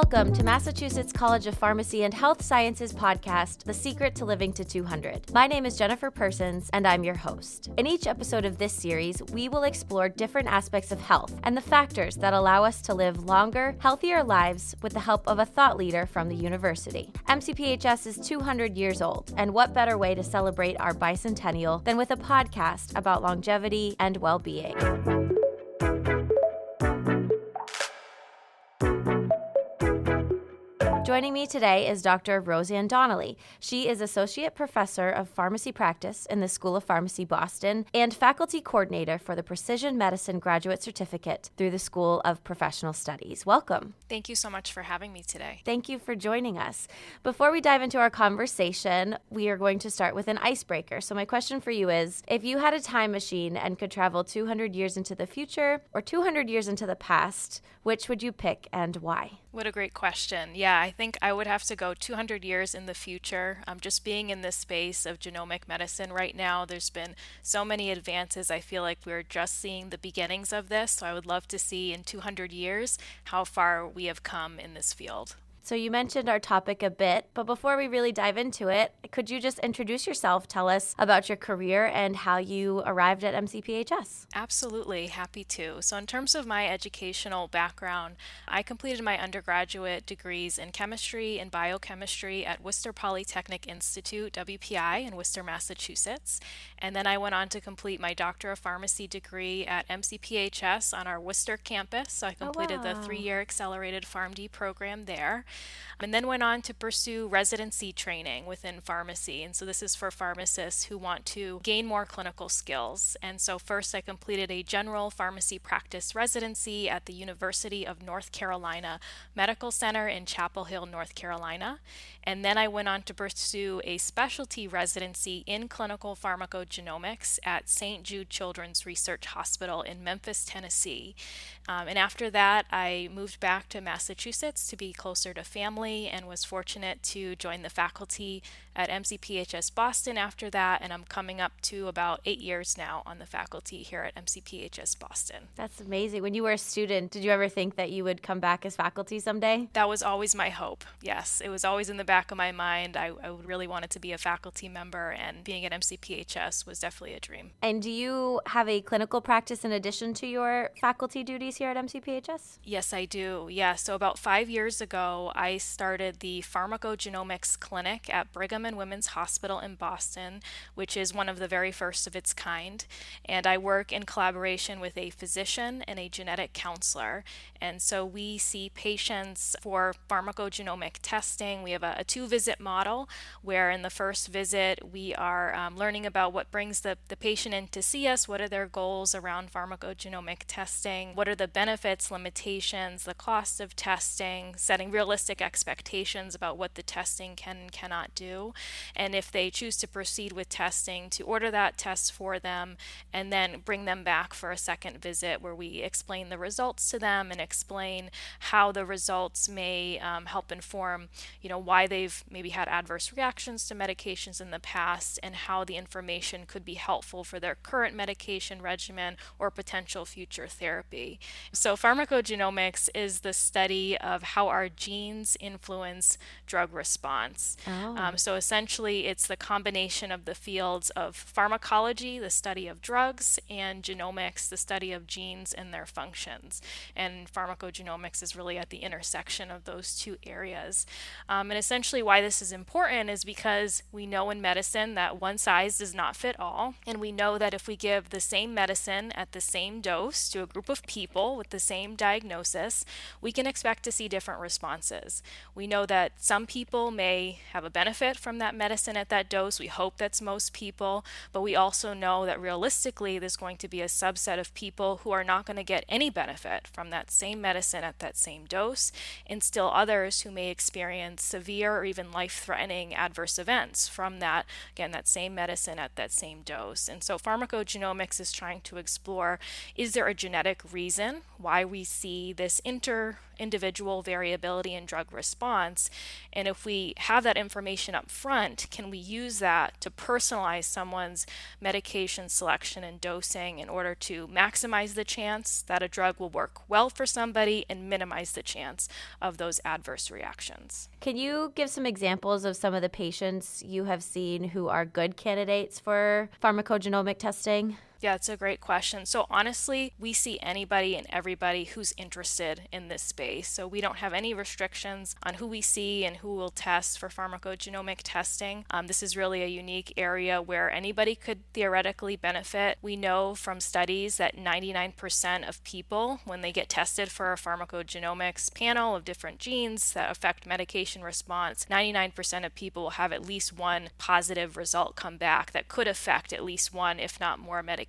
Welcome to Massachusetts College of Pharmacy and Health Sciences podcast, The Secret to Living to 200. My name is Jennifer Persons, and I'm your host. In each episode of this series, we will explore different aspects of health and the factors that allow us to live longer, healthier lives with the help of a thought leader from the university. MCPHS is 200 years old, and what better way to celebrate our bicentennial than with a podcast about longevity and well-being. Joining me today is Dr. Roseann Donnelly. She is Associate Professor of Pharmacy Practice in the School of Pharmacy, Boston, and Faculty Coordinator for the Precision Medicine Graduate Certificate through the School of Professional Studies. Welcome. Thank you so much for having me today. Thank you for joining us. Before we dive into our conversation, we are going to start with an icebreaker. So my question for you is, if you had a time machine and could travel 200 years into the future or 200 years into the past, which would you pick and why? What a great question. Yeah, I think I would have to go 200 years in the future. Just being in this space of genomic medicine right now, there's been so many advances. I feel like we're just seeing the beginnings of this. So I would love to see in 200 years how far we have come in this field. So you mentioned our topic a bit, but before we really dive into it, could you just introduce yourself, tell us about your career and how you arrived at MCPHS? Absolutely, happy to. So in terms of my educational background, I completed my undergraduate degrees in chemistry and biochemistry at Worcester Polytechnic Institute, WPI, in Worcester, Massachusetts. And then I went on to complete my Doctor of Pharmacy degree at MCPHS on our Worcester campus. So I completed the 3-year accelerated PharmD program there. And then went on to pursue residency training within pharmacy. And so this is for pharmacists who want to gain more clinical skills. And so first I completed a general pharmacy practice residency at the University of North Carolina Medical Center in Chapel Hill, North Carolina. And then I went on to pursue a specialty residency in clinical pharmacogenomics at St. Jude Children's Research Hospital in Memphis, Tennessee. And after that, I moved back to Massachusetts to be closer to family and was fortunate to join the faculty at MCPHS Boston after that, and I'm coming up to about 8 years now on the faculty here at MCPHS Boston. That's amazing. When you were a student, did you ever think that you would come back as faculty someday? That was always my hope, yes. It was always in the back of my mind. I really wanted to be a faculty member, and being at MCPHS was definitely a dream. And do you have a clinical practice in addition to your faculty duties here at MCPHS? Yes, I do. Yeah, so about 5 years ago, I started the Pharmacogenomics Clinic at Brigham and Women's Hospital in Boston, which is one of the very first of its kind. And I work in collaboration with a physician and a genetic counselor. And so we see patients for pharmacogenomic testing. We have a 2-visit model where in the first visit we are learning about what brings the patient in to see us, what are their goals around pharmacogenomic testing, what are the benefits, limitations, the cost of testing, setting realistic expectations about what the testing can and cannot do. And if they choose to proceed with testing, to order that test for them and then bring them back for a second visit where we explain the results to them and explain how the results may help inform, why they've maybe had adverse reactions to medications in the past and how the information could be helpful for their current medication regimen or potential future therapy. So pharmacogenomics is the study of how our genes influence drug response. So essentially, it's the combination of the fields of pharmacology, the study of drugs, and genomics, the study of genes and their functions. And pharmacogenomics is really at the intersection of those two areas. And essentially why this is important is because we know in medicine that one size does not fit all. And we know that if we give the same medicine at the same dose to a group of people with the same diagnosis, we can expect to see different responses. We know that some people may have a benefit from that medicine at that dose. We hope that's most people, but we also know that realistically there's going to be a subset of people who are not going to get any benefit from that same medicine at that same dose, and still others who may experience severe or even life-threatening adverse events from that, again, that same medicine at that same dose. And so pharmacogenomics is trying to explore, is there a genetic reason why we see this individual variability in drug response? And if we have that information up front, can we use that to personalize someone's medication selection and dosing in order to maximize the chance that a drug will work well for somebody and minimize the chance of those adverse reactions. Can you give some examples of some of the patients you have seen who are good candidates for pharmacogenomic testing? Yeah, it's a great question. So honestly, we see anybody and everybody who's interested in this space. So we don't have any restrictions on who we see and who will test for pharmacogenomic testing. This is really a unique area where anybody could theoretically benefit. We know from studies that 99% of people, when they get tested for a pharmacogenomics panel of different genes that affect medication response, 99% of people will have at least one positive result come back that could affect at least one, if not more, medications.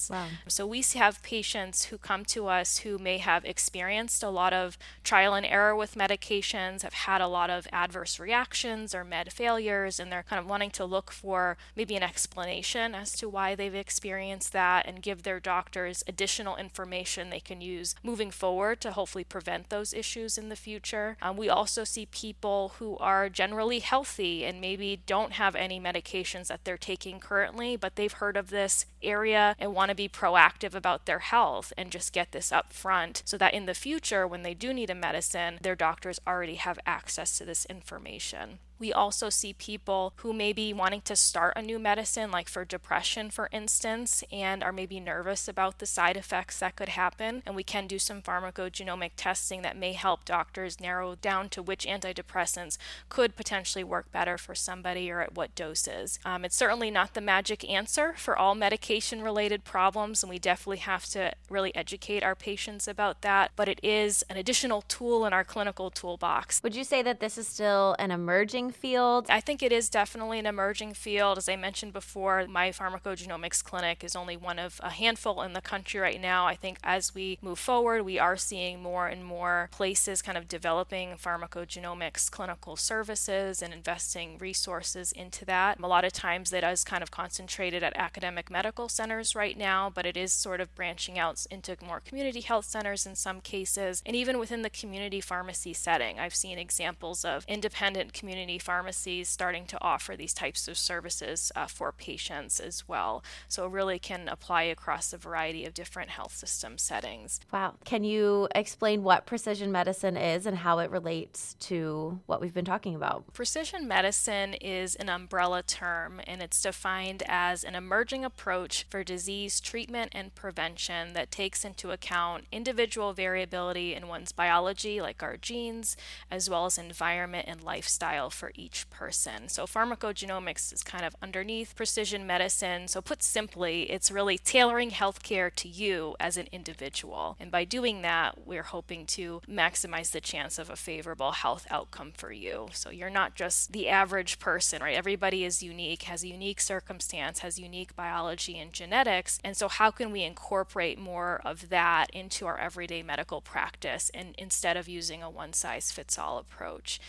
Wow. So we have patients who come to us who may have experienced a lot of trial and error with medications, have had a lot of adverse reactions or med failures, and they're kind of wanting to look for maybe an explanation as to why they've experienced that and give their doctors additional information they can use moving forward to hopefully prevent those issues in the future. We also see people who are generally healthy and maybe don't have any medications that they're taking currently, but they've heard of this area and want to be proactive about their health and just get this up front so that in the future, when they do need a medicine, their doctors already have access to this information. We also see people who may be wanting to start a new medicine, like for depression, for instance, and are maybe nervous about the side effects that could happen. And we can do some pharmacogenomic testing that may help doctors narrow down to which antidepressants could potentially work better for somebody or at what doses. It's certainly not the magic answer for all medication-related problems, and we definitely have to really educate our patients about that. But it is an additional tool in our clinical toolbox. Would you say that this is still an emerging field? I think it is definitely an emerging field. As I mentioned before, my pharmacogenomics clinic is only one of a handful in the country right now. I think as we move forward, we are seeing more and more places kind of developing pharmacogenomics clinical services and investing resources into that. A lot of times that is kind of concentrated at academic medical centers right now, but it is sort of branching out into more community health centers in some cases. And even within the community pharmacy setting, I've seen examples of independent community pharmacies starting to offer these types of services for patients as well. So it really can apply across a variety of different health system settings. Wow. Can you explain what precision medicine is and how it relates to what we've been talking about? Precision medicine is an umbrella term, and it's defined as an emerging approach for disease treatment and prevention that takes into account individual variability in one's biology, like our genes, as well as environment and lifestyle for each person. So pharmacogenomics is kind of underneath precision medicine. So put simply, it's really tailoring healthcare to you as an individual. And by doing that, we're hoping to maximize the chance of a favorable health outcome for you. So you're not just the average person, right? Everybody is unique, has a unique circumstance, has unique biology and genetics. And so how can we incorporate more of that into our everyday medical practice and instead of using a one-size-fits-all approach?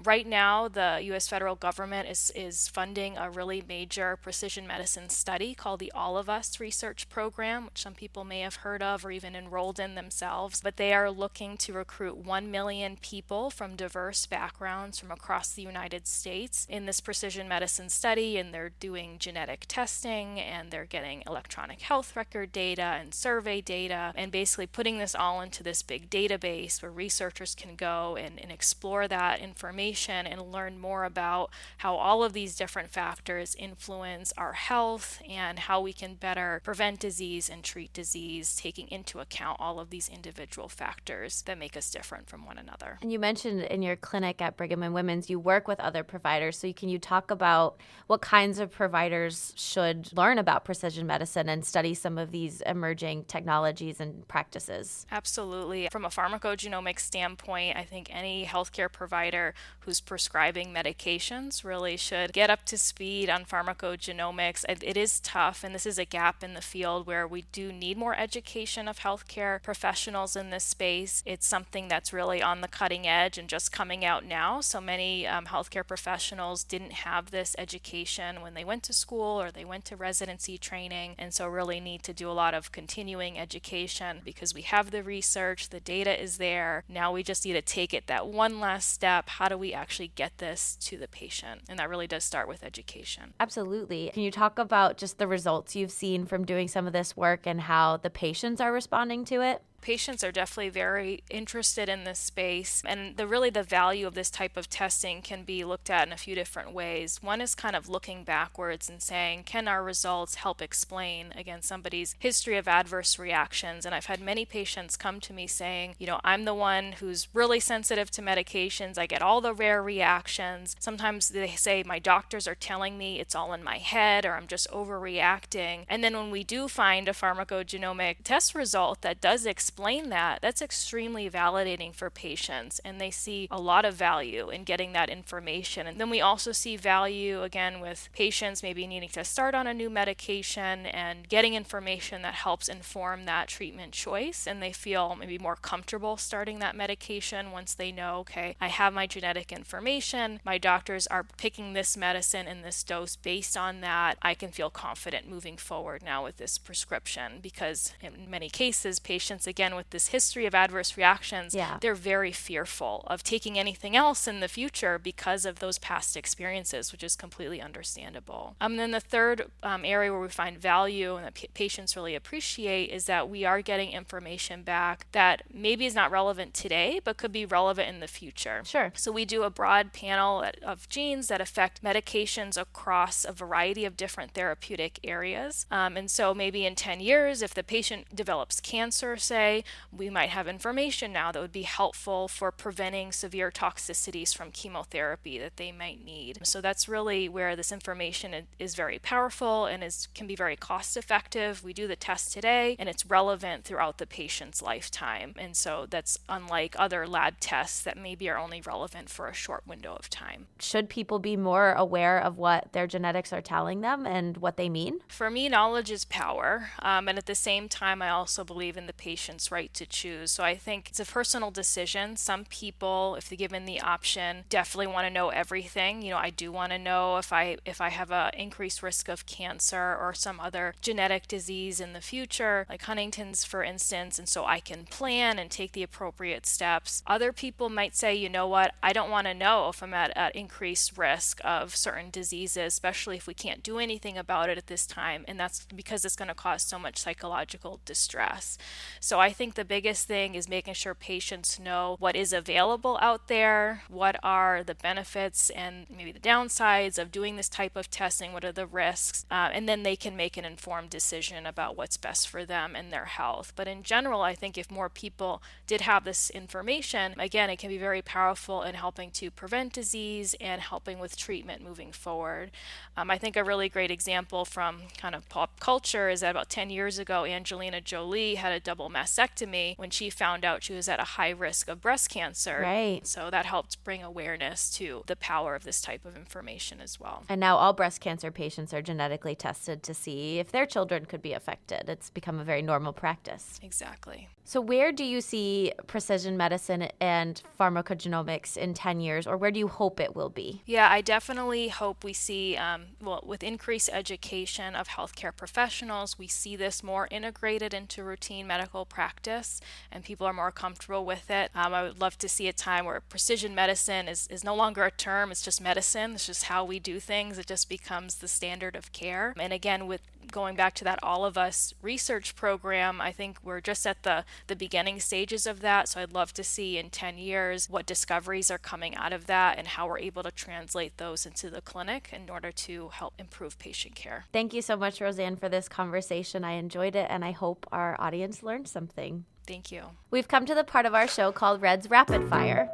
Right now, the U.S. federal government is funding a really major precision medicine study called the All of Us Research Program, which some people may have heard of or even enrolled in themselves. But they are looking to recruit 1 million people from diverse backgrounds from across the United States in this precision medicine study, and they're doing genetic testing, and they're getting electronic health record data and survey data, and basically putting this all into this big database where researchers can go and explore that information and learn more about how all of these different factors influence our health and how we can better prevent disease and treat disease, taking into account all of these individual factors that make us different from one another. And you mentioned in your clinic at Brigham and Women's, you work with other providers. So can you talk about what kinds of providers should learn about precision medicine and study some of these emerging technologies and practices? Absolutely. From a pharmacogenomics standpoint, I think any healthcare provider who's prescribing medications really should get up to speed on pharmacogenomics. It is tough, and this is a gap in the field where we do need more education of healthcare professionals in this space. It's something that's really on the cutting edge and just coming out now. So many healthcare professionals didn't have this education when they went to school or they went to residency training, and so really need to do a lot of continuing education because we have the research, the data is there. Now we just need to take it that one last step. How do we actually get this this to the patient. And that really does start with education. Absolutely. Can you talk about just the results you've seen from doing some of this work and how the patients are responding to it? Patients are definitely very interested in this space, and the value of this type of testing can be looked at in a few different ways. One is kind of looking backwards and saying, can our results help explain, again, somebody's history of adverse reactions? And I've had many patients come to me saying, I'm the one who's really sensitive to medications. I get all the rare reactions. Sometimes they say, my doctors are telling me it's all in my head, or I'm just overreacting. And then when we do find a pharmacogenomic test result that does explain that, that's extremely validating for patients, and they see a lot of value in getting that information. And then we also see value, again, with patients maybe needing to start on a new medication and getting information that helps inform that treatment choice, and they feel maybe more comfortable starting that medication once they know, okay, I have my genetic information, my doctors are picking this medicine in this dose based on that, I can feel confident moving forward now with this prescription. Because in many cases, patients, again, with this history of adverse reactions, they're very fearful of taking anything else in the future because of those past experiences, which is completely understandable. Then the third area where we find value and that patients really appreciate is that we are getting information back that maybe is not relevant today, but could be relevant in the future. Sure. So we do a broad panel of genes that affect medications across a variety of different therapeutic areas. And so maybe in 10 years, if the patient develops cancer, say, we might have information now that would be helpful for preventing severe toxicities from chemotherapy that they might need. So that's really where this information is very powerful and can be very cost effective. We do the test today and it's relevant throughout the patient's lifetime. And so that's unlike other lab tests that maybe are only relevant for a short window of time. Should people be more aware of what their genetics are telling them and what they mean? For me, knowledge is power. And at the same time, I also believe in the patient's right to choose. So I think it's a personal decision. Some people, if they're given the option, definitely want to know everything. I do want to know if I have an increased risk of cancer or some other genetic disease in the future, like Huntington's, for instance, and so I can plan and take the appropriate steps. Other people might say, you know what, I don't want to know if I'm at increased risk of certain diseases, especially if we can't do anything about it at this time, and that's because it's going to cause so much psychological distress. So I think the biggest thing is making sure patients know what is available out there, what are the benefits and maybe the downsides of doing this type of testing, what are the risks, and then they can make an informed decision about what's best for them and their health. But in general, I think if more people did have this information, again, it can be very powerful in helping to prevent disease and helping with treatment moving forward. I think a really great example from kind of pop culture is that about 10 years ago, Angelina Jolie had a double mastectomy when she found out she was at a high risk of breast cancer. Right. So that helped bring awareness to the power of this type of information as well. And now all breast cancer patients are genetically tested to see if their children could be affected. It's become a very normal practice. Exactly. So where do you see precision medicine and pharmacogenomics in 10 years, or where do you hope it will be? Yeah, I definitely hope we see, with increased education of healthcare professionals, we see this more integrated into routine medical practice and people are more comfortable with it. I would love to see a time where precision medicine is no longer a term, it's just medicine. It's just how we do things. It just becomes the standard of care. And again, with going back to that All of Us research program, I think we're just at the beginning stages of that. So I'd love to see in 10 years what discoveries are coming out of that and how we're able to translate those into the clinic in order to help improve patient care. Thank you so much, Roseann, for this conversation. I enjoyed it, and I hope our audience learned something. Thank you. We've come to the part of our show called Red's Rapid Fire.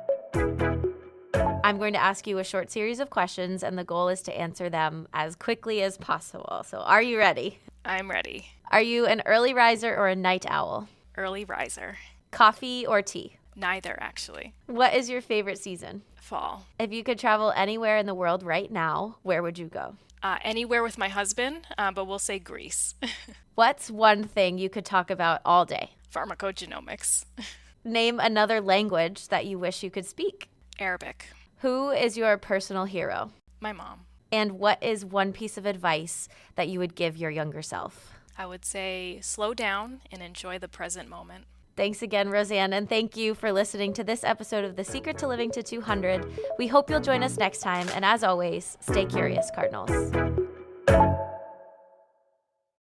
I'm going to ask you a short series of questions, and the goal is to answer them as quickly as possible. So are you ready? I'm ready. Are you an early riser or a night owl? Early riser. Coffee or tea? Neither, actually. What is your favorite season? Fall. If you could travel anywhere in the world right now, where would you go? Anywhere with my husband, but we'll say Greece. What's one thing you could talk about all day? Pharmacogenomics. Name another language that you wish you could speak. Arabic. Who is your personal hero? My mom. And what is one piece of advice that you would give your younger self? I would say slow down and enjoy the present moment. Thanks again, Roseann, and thank you for listening to this episode of The Secret to Living to 200. We hope you'll join us next time, and as always, stay curious, Cardinals.